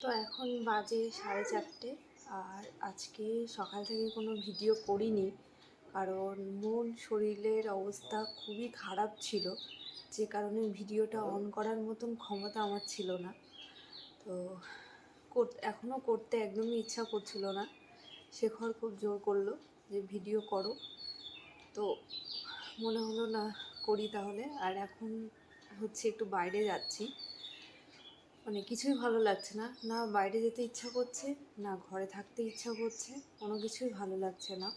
তো এখন বাজে 4:30 আর আজকে সকাল থেকে কোনো ভিডিও করিনি, কারণ মন শরীরের অবস্থা খুবই খারাপ ছিল, যে কারণে ভিডিওটা অন করার মতন ক্ষমতা আমার ছিল না। তো এখনও করতে একদমই ইচ্ছা করছিল না। শেখর খুব জোর করলো যে ভিডিও করো, তো মনে হলো না করি তাহলে। আর এখন হচ্ছে একটু বাইরে যাচ্ছি, মানে কিছুই ভালো লাগছে না, না বাইরে যেতে ইচ্ছা করছে, না ঘরে থাকতে ইচ্ছা করছে, কোনো কিছুই ভালো লাগছে না।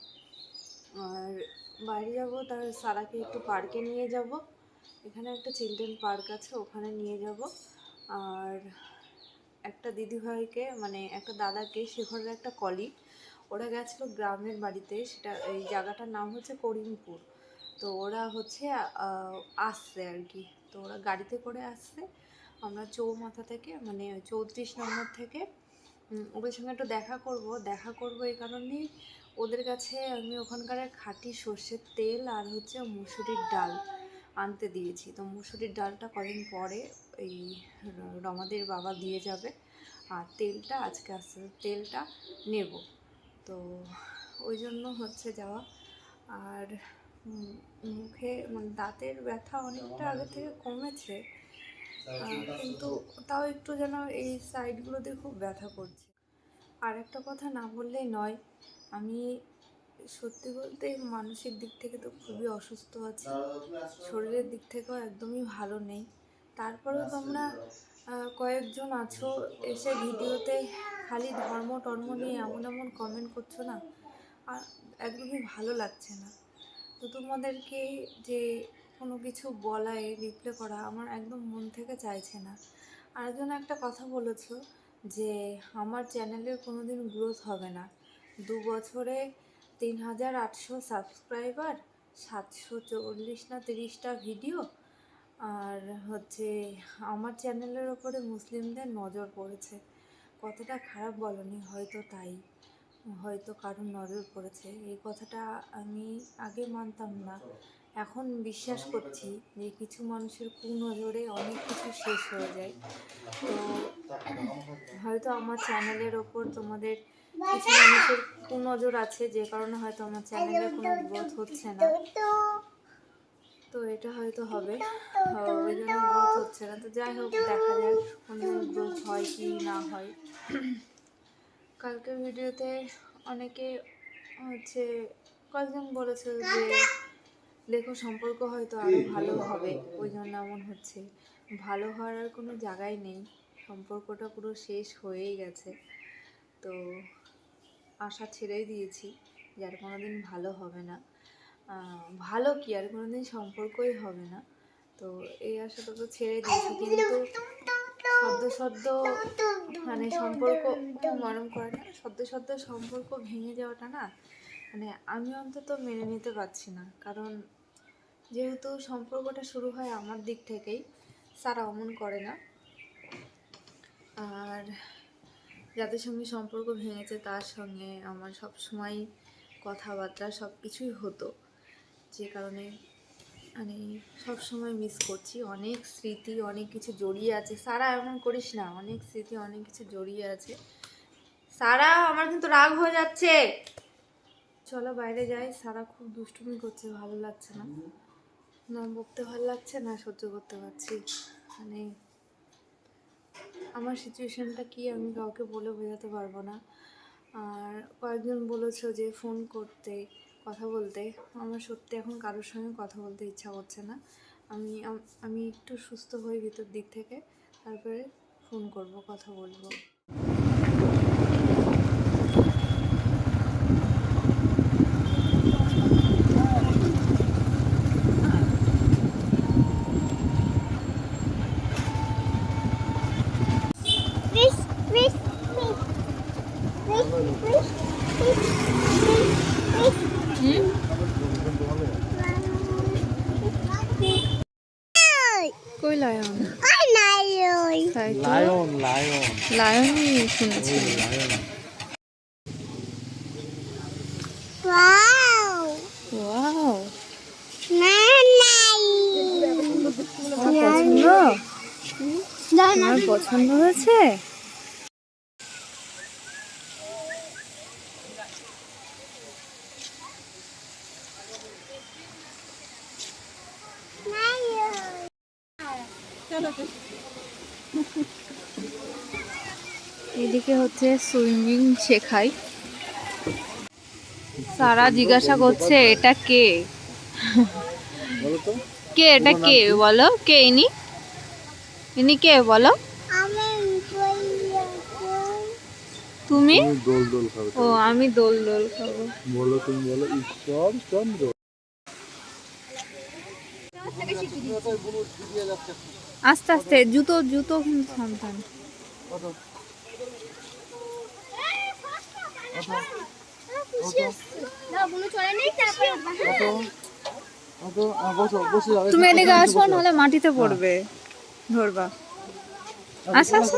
আর বাইরে যাব, তার সারাকে একটু পার্কে নিয়ে যাব, এখানে একটা চিলড্রেন পার্ক আছে, ওখানে নিয়ে যাব। আর একটা দিদিভাইকে, মানে একটা দাদাকে, শেখরের একটা কলিগ, ওরা গেছিলো গ্রামের বাড়িতে, সেটা এই জায়গাটার নাম হচ্ছে করিমপুর। তো ওরা হচ্ছে আসছে আর কি, তো ওরা গাড়িতে করে আসছে। আমরা চৌমাথা থেকে, মানে 34 নম্বর থেকে ওদের সঙ্গে একটু দেখা করব এই কারণেই ওদের কাছে আমি ওখানকার খাঁটি সর্ষের তেল আর হচ্ছে মুসুরির ডাল আনতে দিয়েছি। তো মুসুরির ডালটা কদিন পরে এই রমাদের বাবা দিয়ে যাবে, আর তেলটা আজকে আসছে, তেলটা নেব। তো ওই জন্য হচ্ছে যাওয়া। আর মুখে মানে দাঁতের ব্যথা অনেকটা আগে থেকে কমেছে, কিন্তু তাও একটু যেন এই সাইডগুলোতে খুব ব্যথা করছে। আর একটা কথা না বললেই নয়, আমি সত্যি বলতে মানসিক দিক থেকে তো খুবই অসুস্থ আছি, শরীরের দিক থেকেও একদমই ভালো নেই। তারপরেও তোমরা কয়েকজন আছো এসে ভিডিওতে খালি ধর্ম নিয়ে এমন এমন কমেন্ট করছো না, আর একদমই ভালো লাগছে না। তো তোমাদেরকে যে কোনো কিছু বলায় রিপ্লাই করা আমার একদম মন থেকে চাইছে না। আরেকজন একটা কথা বলেছো যে আমার চ্যানেলের কোনো দিন গ্রোথ হবে না, 2 বছরে 3800 সাবস্ক্রাইবার, 740 না 30টা ভিডিও, আর হচ্ছে আমার চ্যানেলের ওপরে মুসলিমদের নজর পড়েছে। কতটা খারাপ বলনি, হয়তো তাই, হয়তো কারোর নজর পড়েছে। এই কথাটা আমি আগে মানতাম না, এখন বিশ্বাস করছি যে কিছু মানুষের কুনজরে অনেক কিছু শেষ হয়ে যায়। তো হয়তো আমার চ্যানেলের ওপর তোমাদের কিছু মানুষের কুনজর আছে, যে কারণে হয়তো আমার চ্যানেলের কোনো গ্রোথ হচ্ছে না। তো এটা হয়তো হবে, ওই জন্য গ্রোথ হচ্ছে না। তো যাই হোক, দেখা যাক কোনদিন গ্রোথ হয় কি না হয়। কালকের ভিডিওতে অনেকে হচ্ছে কয়েকজন বলেছে যে লেখো সম্পর্ক হয়তো আরও ভালো হবে, ওই জন্য এমন হচ্ছে। ভালো হওয়ার আর কোনো জায়গায় নেই, সম্পর্কটা পুরো শেষ হয়েই গেছে। তো আশা ছেড়েই দিয়েছি যে আর কোনো দিন ভালো হবে না, ভালো কি আর কোনো দিন সম্পর্কই হবে না। তো এই আশাটা তো ছেড়ে দিয়েছি, কিন্তু সদ্য মানে সম্পর্ক মরম করে না, সদ্য সম্পর্ক ভেঙে যাওয়াটা না, মানে আমি অন্তত মেনে নিতে পারছি না। কারণ যেহেতু সম্পর্কটা শুরু হয় আমার দিক থেকেই, সারা অমন করে না। আর যাদের সঙ্গে সম্পর্ক ভেঙেছে তার সঙ্গে আমার সব সময় কথাবার্তা সব কিছুই হতো, যে কারণে মানে সব সময় মিস করছি। অনেক স্মৃতি, অনেক কিছু জড়িয়ে আছে। সারা এমন করিস না, অনেক স্মৃতি, অনেক কিছু জড়িয়ে আছে। সারা আমার কিন্তু রাগ হয়ে যাচ্ছে, চলো বাইরে যাই। সারা খুব দুষ্টুমি করছে, ভালো লাগছে না, না বকতে ভালো লাগছে না সহ্য করতে পারছি। মানে আমার সিচুয়েশানটা কি আমি কাউকে বলে বোঝাতে পারবো না। আর কয়েকজন বলেছো যে ফোন করতে, কথা বলতে, আমার সত্যি এখন কারোর সঙ্গে কথা বলতে ইচ্ছা করছে না। আমি একটু সুস্থ হই ভিতর দিক থেকে, তারপরে ফোন করব, কথা বলবো। কই লায়ন? লায়নই শুনেছি। ওয়াও, পছন্দ? আমার পছন্দ হয়েছে। এদিকে হচ্ছে সুইমিং শেখাই। সারা জিজ্ঞাসা করছে এটা কে, কে এটা কে বলো, কে ইনি, ইনি কে বলো? তুমি? দোল দোল খাবে। ও আমি দোল দোল খাবো। বলো তুমি, বলো ঈশ্বর চন্দ্র। আস্তে আস্তে, জুতো জুতো কিন্তু সাবধান। তুমি এদিকে আসো, নাহলে মাটিতে পড়বে, ধরবা। আচ্ছা আচ্ছা,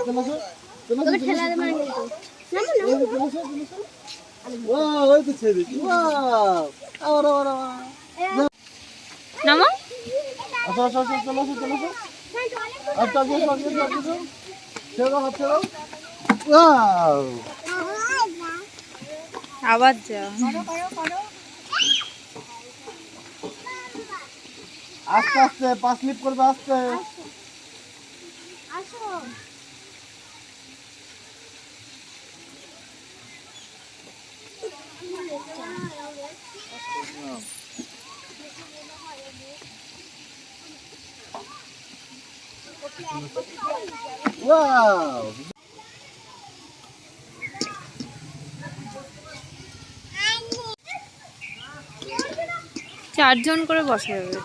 নামো। আবার যা, আস্তে আস্তে পা স্লিপ করবে, আস্তে। Wow! 4 জন করে বসা যাবে এটা।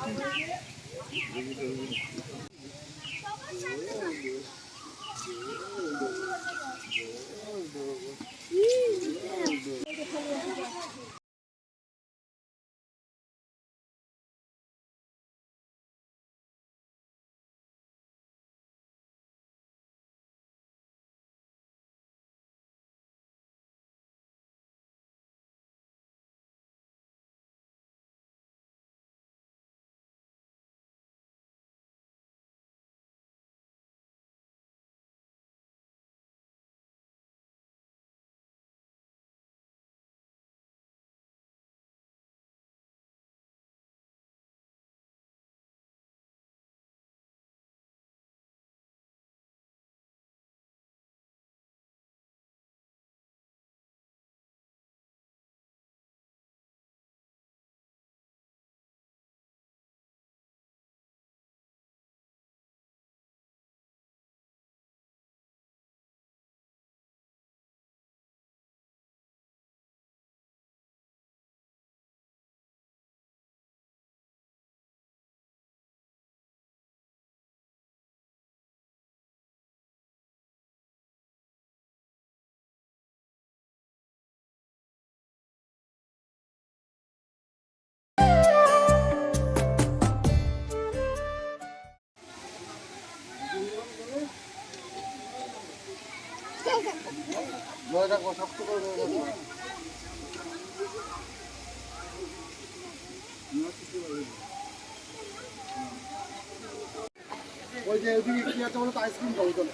ওই যে ওইদিকে কি আছে বলো তো, আইসক্রিম পাবো, চলো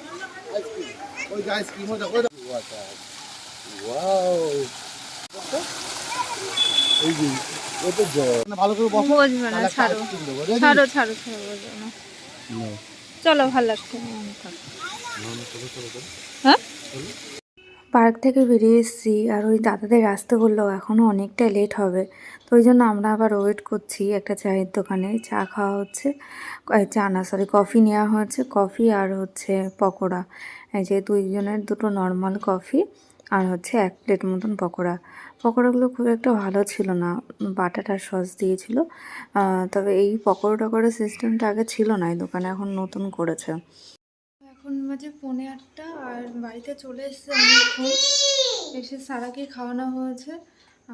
আইসক্রিম, ওই যে আইসক্রিম, ওই দেখো ওয়াও, এই যে ওটা ভালো করে বসো, বুঝবে না, ছাড়ো ছাড়ো ছাড়ো ছাড়ো, বুঝবে না। চলো, ভালো লাগছে না। হ্যাঁ, পার্ক থেকে বেরিয়ে এসেছি, আর ওই দাদাদের আসতে বললো এখনও অনেকটা লেট হবে, তো ওই জন্য আমরা আবার ওয়েট করছি একটা চায়ের দোকানে। চা খাওয়া হচ্ছে, চা না সরি কফি নেওয়া হয়েছে, কফি আর হচ্ছে পকোড়া। এই যে দুইজনের দুটো নর্মাল কফি আর হচ্ছে 1 প্লেট মতন পকোড়া। পকোড়াগুলো খুব একটা ভালো ছিল না, বাটাটার সস দিয়েছিল। তবে এই পকোড়া টকোড়া সিস্টেমটা আগে ছিল না এই দোকানে, এখন নতুন করেছে। এখন বাজে 8:45, আর বাড়িতে চলে এসেছে অনেকক্ষণ। এসে সারাকে খাওয়ানো হয়েছে,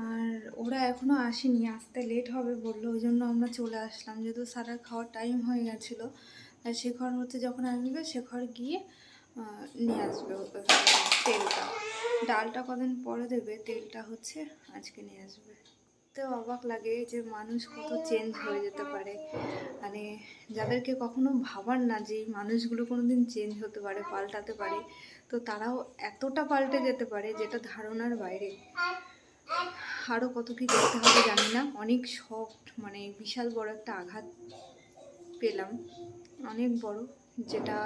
আর ওরা এখনও আসেনি, আসতে লেট হবে বললো, ওই জন্য আমরা চলে আসলাম, যেহেতু সারার খাওয়ার টাইম হয়ে গেছিলো। আর শেখর হচ্ছে যখন আসবে, শেখর গিয়ে নিয়ে আসবে তেলটা। ডালটা কদিন পরে দেবে, তেলটা হচ্ছে আজকে নিয়ে আসবে। তো অবাক লাগে যে মানুষ কত চেঞ্জ হয়ে যেতে পারে, মানে যাদেরকে কখনো ভাবার না যে এই মানুষগুলো কোনো দিন চেঞ্জ হতে পারে, পাল্টাতে পারে, তো তারাও এতটা পাল্টে যেতে পারে যেটা ধারণার বাইরে। আরও কত কি দেখতে হবে জানি না, অনেক শক, মানে বিশাল বড় একটা আঘাত পেলাম, অনেক বড়, যেটা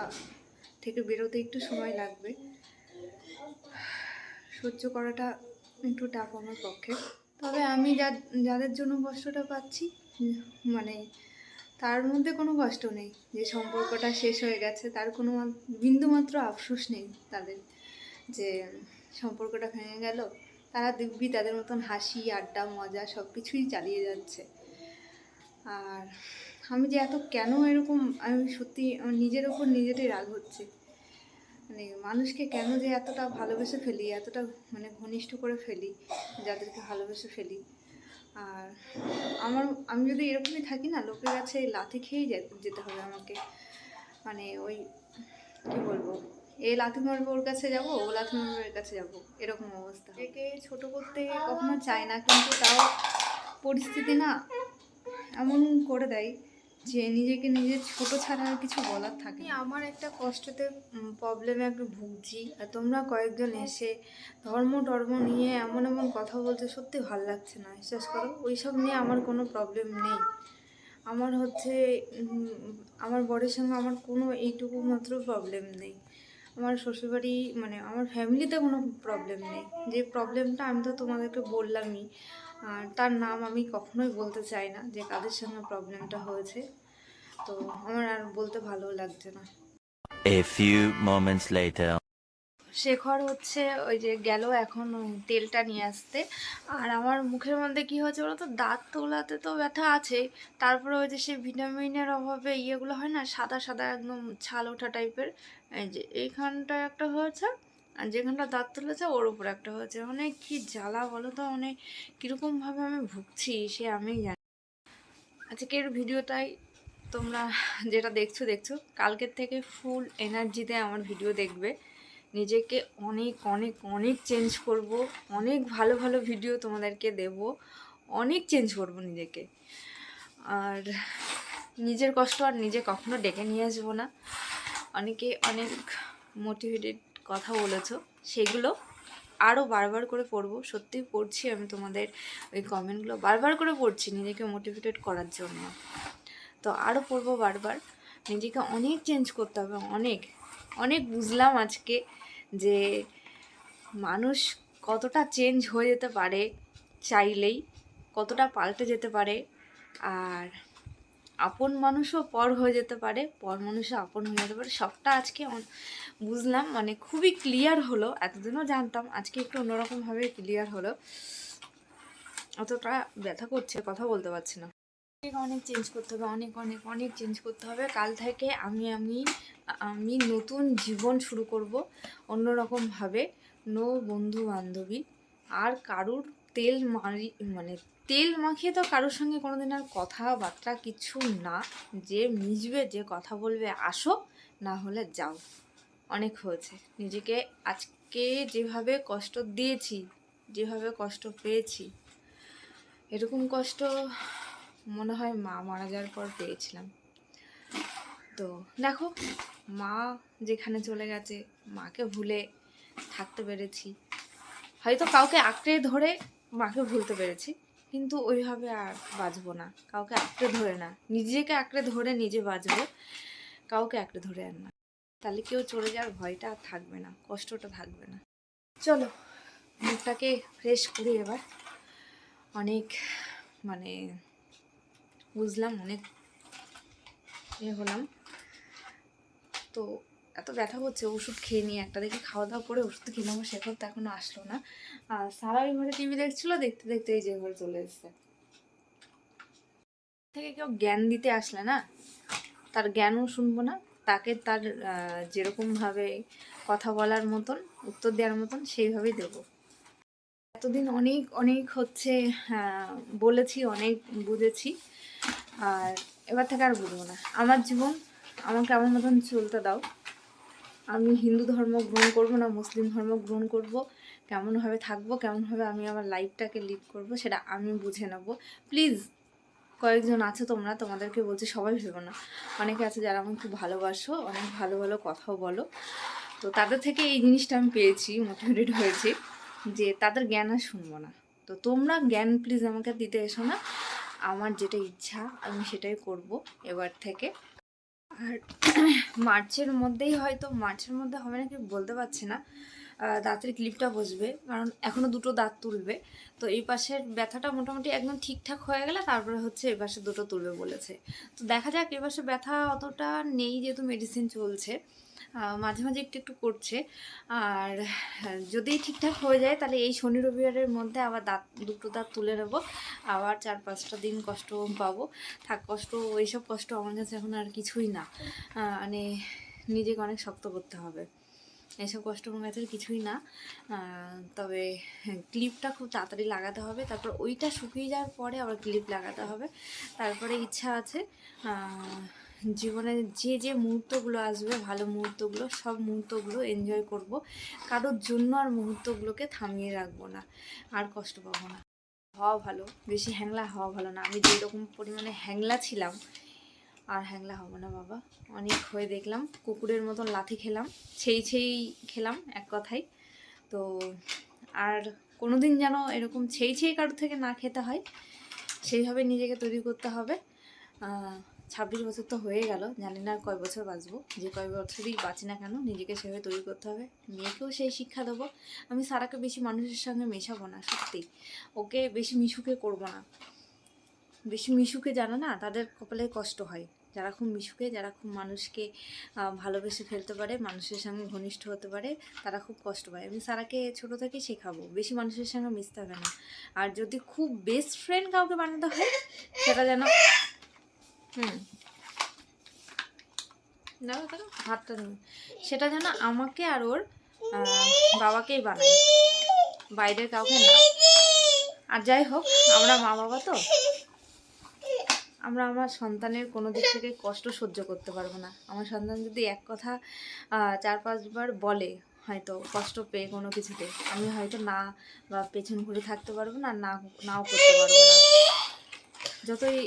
থেকে বেরোতে একটু সময় লাগবে, সহ্য করাটা একটু টাফ আমার পক্ষে। তবে আমি যাদের জন্য কষ্টটা পাচ্ছি, মানে তার মধ্যে কোনো কষ্ট নেই। যে সম্পর্কটা শেষ হয়ে গেছে তার কোনো বিন্দুমাত্র আফসোস নেই তাদের, যে সম্পর্কটা ভেঙে গেল। তারা দিব্যি তাদের মতন হাসি আড্ডা মজা সব কিছুই চালিয়ে যাচ্ছে। আর আমি যে এত কেন এরকম, আমি সত্যি আমার নিজের ওপর নিজেরই রাগ হচ্ছে। মানে মানুষকে কেন যে এতটা ভালোবেসে ফেলি, এতটা মানে ঘনিষ্ঠ করে ফেলি যাদেরকে ভালোবেসে ফেলি। আর আমি যদি এরকমই থাকি না, লোকের কাছে লাথি খেয়েই যেতে হবে আমাকে। মানে ওই কি বলবো, এ লাথি মারবো ওর কাছে যাব, ও লাথি মারবো এর কাছে যাব, এরকম অবস্থা। একে ছোট করতে কখনো চায় না, কিন্তু তাও পরিস্থিতি না এমন করে দেয় যে নিজেকে নিজের ছোট ছাড়া আর কিছু বলার থাকে না। আমার একটা কষ্টতে প্রবলেমে একটু ভুগছি, আর তোমরা কয়েকজন এসে ধর্ম নিয়ে এমন এমন কথা বলতে সত্যি ভালো লাগছে না, বিশ্বাস করো। ওইসব নিয়ে আমার কোনো প্রবলেম নেই। আমার হচ্ছে আমার বরের সঙ্গে আমার কোনো এইটুকু মাত্র প্রবলেম নেই। আমার শ্বশুরবাড়ি মানে আমার ফ্যামিলিতে কোনো প্রবলেম নেই। যে প্রবলেমটা আমি তো তোমাদেরকে বললামই, আর তার নাম আমি কখনোই বলতে চাই না যে কাদের সঙ্গে প্রবলেমটা হয়েছে। তো আমার আর বলতে ভালো লাগছে না। A few moments later. Shekhar হচ্ছে ওই যে গেল এখন ওই তেলটা নিয়ে আসতে। আর আমার মুখের মধ্যে কি হয়েছে বলো তো, দাঁত তোলাতে তো ব্যথা আছেই, তারপরে ওই যে সেই ভিটামিনের অভাবে ইয়েগুলো হয় না, সাদা সাদা একদম ছাল ওঠা টাইপের, এই যে এইখানটায় একটা হয়েছে, আর যেখানটা দাঁত তুলেছে ওর উপর একটা হয়েছে। মানে কি জ্বালা বলো তো, মানে কীরকমভাবে আমি ভুগছি সে আমি জানি। আজকের ভিডিওটাই তোমরা যেটা দেখছো, কালকের থেকে ফুল এনার্জিতে আমার ভিডিও দেখবে। নিজেকে অনেক অনেক অনেক চেঞ্জ করব, অনেক ভালো ভালো ভিডিও তোমাদেরকে দেব, অনেক চেঞ্জ করব নিজেকে। আর নিজের কষ্ট আর নিজে কখনো ডেকে নিয়ে আসবো না। অনেকে অনেক মোটিভেটেড কথা বলেছো, সেগুলো আরও বারবার করে পড়বো। সত্যি পড়ছি আমি তোমাদের ওই কমেন্টগুলো বারবার করে পড়ছি নিজেকে মোটিভেটেড করার জন্য। তো আরও পড়বো বারবার। নিজেকে অনেক চেঞ্জ করতে হবে, অনেক অনেক বুঝলাম আজকে যে মানুষ কতটা চেঞ্জ হয়ে যেতে পারে চাইলেই, কতটা পাল্টে যেতে পারে। আর আপন মানুষও পর হয়ে যেতে পারে, পর মানুষও আপন হয়ে যেতে পারে। সবটা আজকে বুঝলাম, মানে খুবই ক্লিয়ার হলো। এতদিনও জানতাম, আজকে একটু অন্যরকমভাবে ক্লিয়ার হলো। অতটা ব্যথা করছে, কথা বলতে পারছি না। অনেক চেঞ্জ করতে হবে, অনেক অনেক অনেক চেঞ্জ করতে হবে। কাল থেকে আমি নতুন জীবন শুরু করব অন্যরকমভাবে। নো বন্ধু বান্ধবী, আর কারুর তেল মাখিয়ে তো কারোর সঙ্গে কোনোদিন আর কথাবার্তা কিছু না। যে মিশবে, যে কথা বলবে আসো, না হলে যাও। অনেক হয়েছে। নিজেকে আজকে যেভাবে কষ্ট দিয়েছি, যেভাবে কষ্ট পেয়েছি, এরকম কষ্ট মনে হয় মা মারা যাওয়ার পর পেয়েছিলাম। তো দেখো, মা যেখানে চলে গেছে, মাকে ভুলে থাকতে পেরেছি। হয়তো কাউকে আঁকড়ে ধরে মাকে ভুলতে পেরেছি, কিন্তু ওইভাবে আর বাঁচবো না। কাউকে আঁকড়ে ধরে না, নিজেকে আঁকড়ে ধরে নিজে বাঁচবো, কাউকে আঁকড়ে ধরে আর না। তাহলে কেউ চলে যাওয়ার ভয়টা আর থাকবে না, কষ্টটা থাকবে না। চলো মুখটাকে ফ্রেশ করি এবার। অনেক মানে বুঝলাম, অনেক হলাম। তো এত ব্যথা করছে, ওষুধ খেয়ে নিয়ে একটা দেখে খাওয়া দাওয়া করে ওষুধ খেলাম। শেখর তো এখনো আসলো না। আর সারা ওই ঘরে টিভি দেখছিল, দেখতে দেখতে এই যে ঘরে চলে এসছে। থেকে কেউ জ্ঞান দিতে আসলে না, তার জ্ঞানও শুনবো না, তাকে তার যেরকমভাবে কথা বলার মতন, উত্তর দেওয়ার মতন সেইভাবেই দেবো। এতদিন অনেক অনেক হচ্ছে বলেছি, অনেক বুঝেছি, আর এবার থেকে আর বুঝবো না। আমার জীবন আমাকে আমার মতন চলতে দাও। আমি হিন্দু ধর্ম গ্রহণ করব না মুসলিম ধর্ম গ্রহণ করব, কেমনভাবে থাকবো, কেমনভাবে আমি আমার লাইফটাকে লিড করব, সেটা আমি বুঝে নেব। প্লিজ কয়েকজন আছে তোমরা, তোমাদেরকে বলছি, সবাই ভেবো না। অনেকে আছে যারা আমাকে খুব ভালোবাসো, অনেক ভালো ভালো কথাও বলো। তো তাদের থেকে এই জিনিসটা আমি পেয়েছি, মোটিভেটেড হয়েছি যে তাদের জ্ঞান আর শুনবো না। তো তোমরা জ্ঞান প্লিজ আমাকে দিতে এসো না। আমার যেটা ইচ্ছা আমি সেটাই করব এবার থেকে। আর মার্চের মধ্যেই হয়তো, মার্চের মধ্যে হবে নাকি বলতে পারছি না, দাঁতের ক্লিপটা বসবে, কারণ এখনও দুটো দাঁত তুলবে। তো এই পাশের ব্যথাটা মোটামুটি একদম ঠিকঠাক হয়ে গেলে তারপরে হচ্ছে এই পাশে দুটো তুলবে বলেছে। তো দেখা যাক, এই পাশে ব্যথা অতটা নেই যেহেতু মেডিসিন চলছে, মাঝে মাঝে একটু একটু করছে। আর যদি ঠিকঠাক হয়ে যায় তাহলে এই শনি রবিবারের মধ্যে আবার দুটো দাঁত তুলে নেবো। আবার 4-5টা দিন কষ্ট পাবো, থাক কষ্ট, ওইসব কষ্ট আমার কাছে এখন আর কিছুই না। মানে নিজেকে অনেক শক্ত করতে হবে, এসব কষ্ট আমার কাছে কিছুই না। তবে ক্লিপটা খুব তাড়াতাড়ি লাগাতে হবে, তারপর ওইটা শুকিয়ে যাওয়ার পরে আবার ক্লিপ লাগাতে হবে। তারপরে ইচ্ছা আছে জীবনে যে যে মুহূর্তগুলো আসবে, ভালো মুহূর্তগুলো, সব মুহূর্তগুলো এনজয় করব। কারোর জন্য আর মুহূর্তগুলোকে থামিয়ে রাখবো না, আর কষ্ট পাবো না। হওয়া ভালো, বেশি হ্যাংলা হওয়া ভালো না। আমি যেরকম পরিমাণে হ্যাংলা ছিলাম, আর হ্যাংলা হবো না বাবা। অনেক হয়ে দেখলাম, কুকুরের মতন লাথি খেলাম, ছেই খেলাম এক কথায়। তো আর কোনো দিন যেন এরকম ছেই কারোর থেকে না খেতে হয়, সেইভাবে নিজেকে তৈরি করতে হবে। 26 বছর তো হয়ে গেল, জানি না আর কয় বছর বাঁচবো, যে কয় বছরই বাঁচি না কেন নিজেকে সেভাবে তৈরি করতে হবে। মেয়েকেও সেই শিক্ষা দেবো। আমি সারাকে বেশি মানুষের সঙ্গে মেশাবো না, সত্যি ওকে বেশি মিশুকে করবো না। বেশি মিশুকে জানো না, তাদের কপালে কষ্ট হয়। যারা খুব মিশুকে, যারা খুব মানুষকে ভালোবেসে ফেলতে পারে, মানুষের সঙ্গে ঘনিষ্ঠ হতে পারে, তারা খুব কষ্ট পায়। আমি সারাকে ছোটো থেকে শেখাবো বেশি মানুষের সঙ্গে মিশতে হবে না। আর যদি খুব বেস্ট ফ্রেন্ড কাউকে বানাতে হয়, সেটা যেন ভাতটা নেই, সেটা যেন আমাকে আর ওর বাবাকেই বানায়, বাইরের কাউকে না। আর যাই হোক, আমরা মা বাবা তো, আমরা আমার সন্তানের কোনো দিক থেকে কষ্ট সহ্য করতে পারবো না। আমার সন্তান যদি এক কথা 4-5 বার বলে, হয়তো কষ্ট পেয়ে কোনো কিছুতে, আমি হয়তো না বা পেছন ঘুরে থাকতে পারবো না, নাও করতে পারবো না। যতই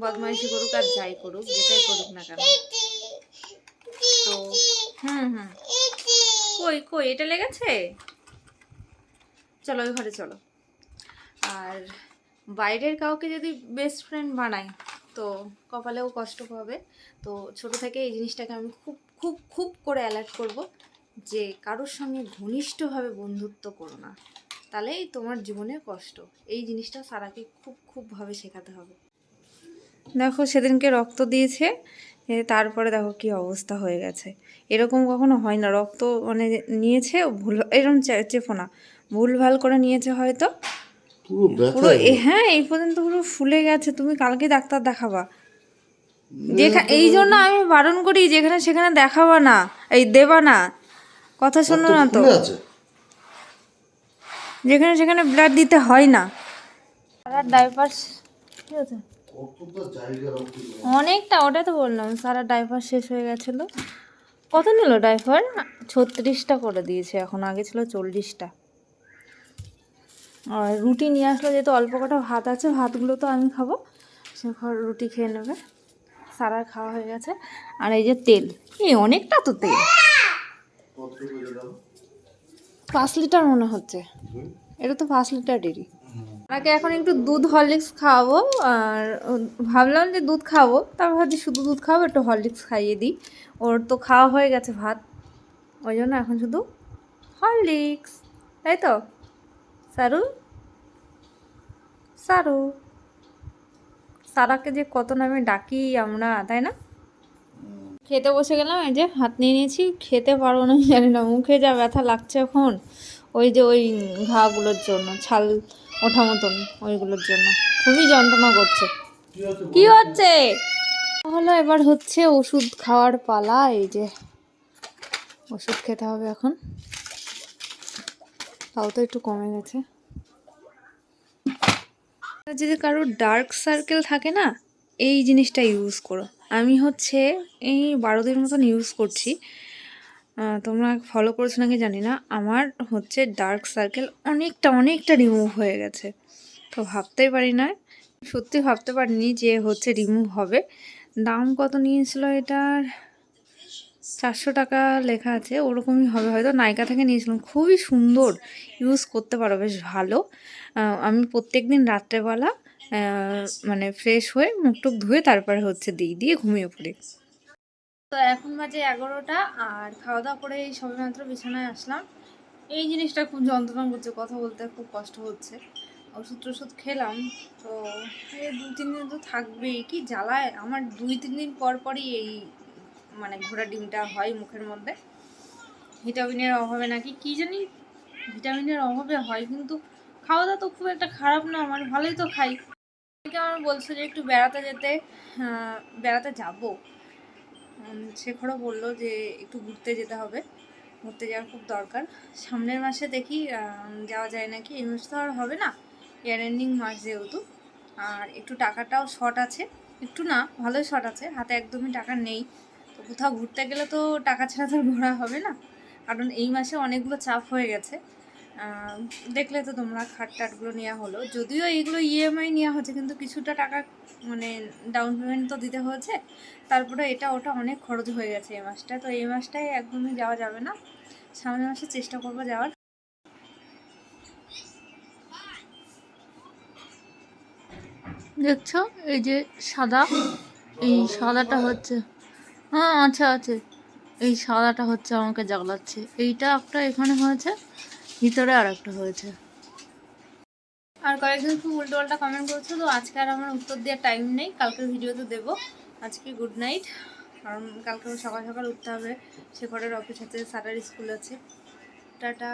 বদমাইশি করুক আর যাই করুক, যেটাই করুক না কেন। তো কই এটা লেগেছে, চলো ওই ঘরে চলো। আর বাইরের কাউকে যদি বেস্ট ফ্রেন্ড বানাই তো কপালেও কষ্ট পাবে। তো ছোট থেকে এই জিনিসটাকে আমি খুব খুব খুব করে অ্যালার্ট করব যে কারোর সঙ্গে ঘনিষ্ঠভাবে বন্ধুত্ব করো না, তাহলেই তোমার জীবনে কষ্ট। এই জিনিসটা সারাকে খুব খুবভাবে শেখাতে হবে। দেখো সেদিনকে রক্ত দিয়েছে, তারপরে দেখো কি অবস্থা হয়ে গেছে। এরকম কখনো হয় না, রক্ত মানে নিয়েছে ভুল, এরকম চেপো না, ভুলভাল করে নিয়েছে হয়তো, পুরো হ্যাঁ এই পর্যন্ত পুরো ফুলে গেছে। তুমি কালকে ডাক্তার দেখাবা, এই জন্য আমি বারণ করি যেখানে সেখানে দেখাবা না, এই দেবা না, কথা শোনো না তো, যেখানে সেখানে ব্লাড দিতে হয় না। সারা ডাইপার কি হচ্ছে অনেকটা, ওটা তো বললাম, সারা ডাইপার শেষ হয়ে গেছিলো। কত নিল ডাইপার? 36টা করে দিয়েছে এখন, আগে ছিল 40টা। আর রুটি নিয়ে আসলো, যেহেতু অল্প কটা ভাত আছে, ভাতগুলো তো আমি খাবো, সে রুটি খেয়ে নেবে। সারার খাওয়া হয়ে গেছে। আর এই যে তেল, এই অনেকটা তো তেল, 5 লিটার মনে হচ্ছে, এটা তো 5 লিটারেরই। তাকে এখন একটু দুধ হরলিক্স খাওয়াবো, আর ভাবলাম যে দুধ খাবো, তারপর ভাবছি শুধু দুধ খাবো, একটু হরলিক্স খাইয়ে দিই। ওর তো খাওয়া হয়ে গেছে ভাত, ওই জন্য এখন শুধু হরলিক্স, তাই তো সারু? সারাকে যে কত নামে ডাকি আমরা, তাই না? খেতে বসে গেলাম, এই যে হাত নিয়ে নিয়েছি, খেতে পারবো না জানি না, মুখে যা ব্যথা লাগছে এখন, ওই যে ওই ঘাগুলোর জন্য, ছাল ওঠা মতন ওইগুলোর জন্য খুবই যন্ত্রণা করছে। কি হচ্ছে হলো, এবার হচ্ছে ওষুধ খাওয়ার পালা। এই যে ওষুধ খেতে হবে এখন, তাও তো একটু কমে গেছে। যদি কারোর ডার্ক সার্কেল থাকে না, এই জিনিসটা ইউজ করো। আমি হচ্ছে এই 12 দিন মতন ইউজ করছি, তোমরা ফলো করছো নাকি জানি না। আমার হচ্ছে ডার্ক সার্কেল অনেকটা রিমুভ হয়ে গেছে। তো ভাবতেই পারি না, সত্যি ভাবতে পারিনি যে হচ্ছে রিমুভ হবে। দাম কত নিয়েছিল এটার? 400 টাকা লেখা আছে, ওরকমই হবে হয়তো। নাইকা থেকে নিয়েছিলাম, খুবই সুন্দর, ইউজ করতে পারো, বেশ ভালো। আমি প্রত্যেক দিন রাত্রেবেলা মানে ফ্রেশ হয়ে মুখ টুক ধুয়ে তারপরে হচ্ছে দিয়ে ঘুমিয়ে পড়ি। তো এখন বাজে 11টা, আর খাওয়া দাওয়া করে এই সবেমাত্র বিছানায় আসলাম। এই জিনিসটা খুব যন্ত্রণা করছে, কথা বলতে খুব কষ্ট হচ্ছে। ওষুধ টষুধ খেলাম, তো এই 2-3 দিন তো থাকবেই। কি জ্বালায় আমার, 2-3 দিন পর পরই এই মানে ঘোড়া ডিমটা হয় মুখের মধ্যে। ভিটামিনের অভাবে নাকি কি জানি, ভিটামিনের অভাবে হয়, কিন্তু খাওয়া দাওয়া তো খুব একটা খারাপ না আমার, ভালোই তো খাই। আমার বলছে যে একটু বেড়াতে যেতে, বেড়াতে যাবো। শেখরও বললো যে একটু ঘুরতে যেতে হবে, ঘুরতে যাওয়ার খুব দরকার। সামনের মাসে দেখি যাওয়া যায় নাকি। এই মাস তো আর হবে না, ইয়ার এন্ডিং মাস যেহেতু। আর একটু টাকাটাও শর্ট আছে, একটু না ভালোই শর্ট আছে, হাতে একদমই টাকা নেই। তো কোথাও ঘুরতে গেলে তো টাকা ছাড়া তো ঘোরা হবে না, কারণ এই মাসে অনেকগুলো চাপ হয়ে গেছে। দেখলে তো তোমরা, খাট টাটগুলো নেওয়া হলো, যদিও এইগুলো ইএমআই নেওয়া হচ্ছে, কিন্তু কিছুটা টাকা মানে ডাউন পেমেন্ট তো দিতে হয়েছে। তারপরে এটা ওটা অনেক খরচ হয়ে গেছে এই মাসটা। তো এই মাসটায় একদমই যাওয়া যাবে না, সামনের মাসে চেষ্টা করবো যাওয়ার। দেখছো এই যে সাদা, এই সাদাটা হচ্ছে, হ্যাঁ আচ্ছা আছে, এই সাদাটা হচ্ছে আমাকে জ্বালাচ্ছে। এইটা একটা এখানে হয়েছে, ভিতরে আর একটা হয়েছে। আর কয়েকজন খুব উল্টো পাল্টা কমেন্ট করছো, তো আজকে আর আমার উত্তর দেওয়ার টাইম নেই, কালকের ভিডিওতে দেবো। আজকে গুড নাইট, কারণ কালকে সকাল সকাল উঠতে হবে, শেখরের অফিস আছে, স্যাটার স্কুল আছে। টাটা।